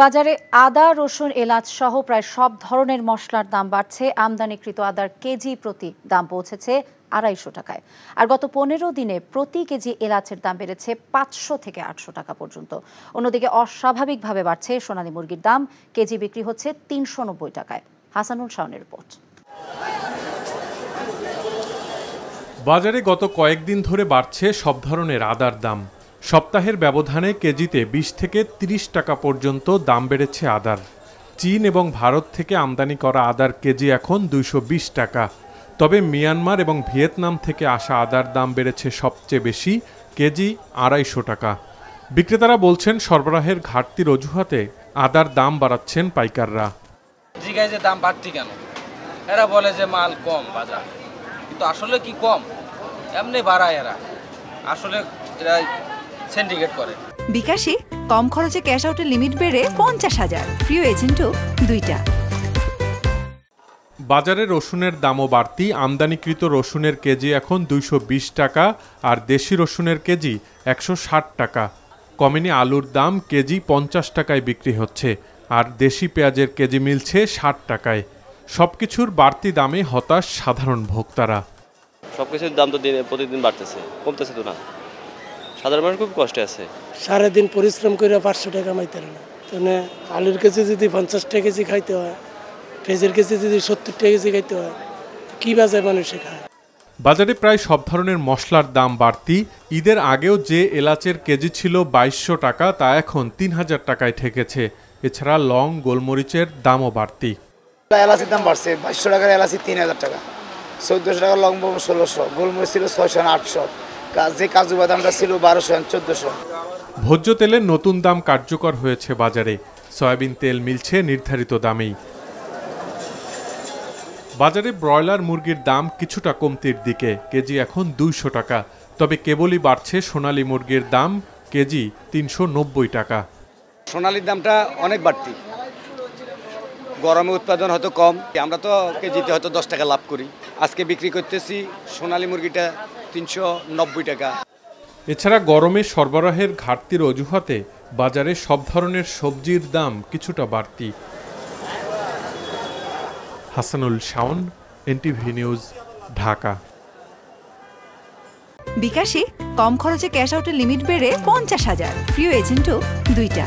বাজারে আদা, রসুন, এলাচ সহ প্রায় সব ধরনের মশলার দাম বাড়ছে। আমদানিকৃত আদার কেজি প্রতি দাম পৌঁছেছে ২৫০ টাকায়। আর গত ১৫ দিনে প্রতি কেজি এলাচের দাম বেড়েছে ৫০০ থেকে ৮০০ টাকা পর্যন্ত। অন্যদিকে অস্বাভাবিকভাবে বাড়ছে সোনালী মুরগির দাম, কেজি বিক্রি হচ্ছে ৩৯০ টাকায়। হাসানুল শাওনের রিপোর্ট। বাজারে গত কয়েকদিন ধরে বাড়ছে সব ধরনের আদার দাম। সপ্তাহের ব্যবধানে কেজিতে ২০ থেকে ৩০ টাকা পর্যন্ত দাম বেড়েছে আদার। চীন এবং ভারত থেকে আমদানি করা আদার কেজি এখন ২২০ টাকা। তবে মিয়ানমার এবং ভিয়েতনাম থেকে আসা আদার দাম বেড়েছে সবচেয়ে বেশি, কেজি ২৫০ টাকা। বিক্রেতারা বলছেন সরবরাহের ঘাটতির অজুহাতে আদার দাম বাড়াচ্ছেন পাইকাররা। জিজ্ঞাসা যে দাম বাড়তি কেন, এরা বলে যে মাল কম বাজার, কিন্তু আসলে কি কম, এমনি বাড়ায় এরা, আসলে এরা সিন্ডিকেট করে। বিকাশে কম খরচে ক্যাশ আউটের লিমিট বেড়ে ৫০,০০০, প্রিয় এজেন্টও ২টা। বাজারে রসুনের দামও বাড়তি। আমদানিকৃত রসুনের কেজি এখন ২২০ টাকা আর দেশি রসুনের কেজি ১৬০ টাকা। কমেনি আলুর দাম কেজি ৫০ টাকায় বিক্রি হচ্ছে, আর দেশি পেঁয়াজের কেজি মিলছে ৬০ টাকায়। সবকিছুর বাড়তি দামে হতাশ সাধারণ ভোক্তারা। সবকিছুর দাম তো প্রতিদিন বাড়তেছে, কমতেছে তো না। সাধারণ মানুষ খুব কষ্টে আছে। সারাদিন পরিশ্রম করে ৫০০ টাকা কামাইতে না, তাহলে আলুর কেজি যদি ৫০ টাকা কেজি খাইতে হয়, পেঁয়াজের কেজি যদি ৭০ টাকা কেজি খাইতে হয়, কি বাজারে মানুষে খায়। বাজারে প্রায় সব ধরনের মশলার দাম বাড়তি। ঈদের আগেও যে এলাচের কেজি ছিল ২২০০ টাকা, তা এখন ৩০০০ টাকায় ঠেকেছে। এছাড়া লং, গোলমরিচের দামও বাড়তি। এলাচির দাম বাড়ছে, ২২০০ টাকার এলাচি ৩০০০ টাকা, ১৪০০ টাকার লং ১৬০০, গোলমরিচ ছিল ৬০০ ৮০০, যে কাজু বাদামটা ছিল ১২০০ ১৪০০। ভোজ্য তেলের নতুন দাম কার্যকর হয়েছে বাজারে। সয়াবিন তেল মিলছে নির্ধারিত দামেই। বাজারে ব্রয়লার মুরগির দাম কিছুটা কমতির দিকে, কেজি এখন ২০০ টাকা। তবে কেবলই বাড়ছে সোনালী মুরগির দাম, কেজি ৩৯০ টাকা। সোনালীর দামটা অনেক বাড়তি, গরমে উৎপাদন হয়তো কম, আমরা তো কেজিতে হয়তো ১০ টাকা লাভ করি। আজকে বিক্রি করতেছি সোনালী মুরগিটা ৩৯০ টাকা। এছাড়া গরমে সরবরাহের ঘাটতির অজুহাতে বাজারে সব ধরনের সবজির দাম কিছুটা বাড়তি। Hasanul Shaon, NTV news, Dhaka. বিকাশে কম খরচে ক্যাশ আউটের লিমিট বেড়ে ৫০,০০০, প্রিয় এজেন্টও ২টা।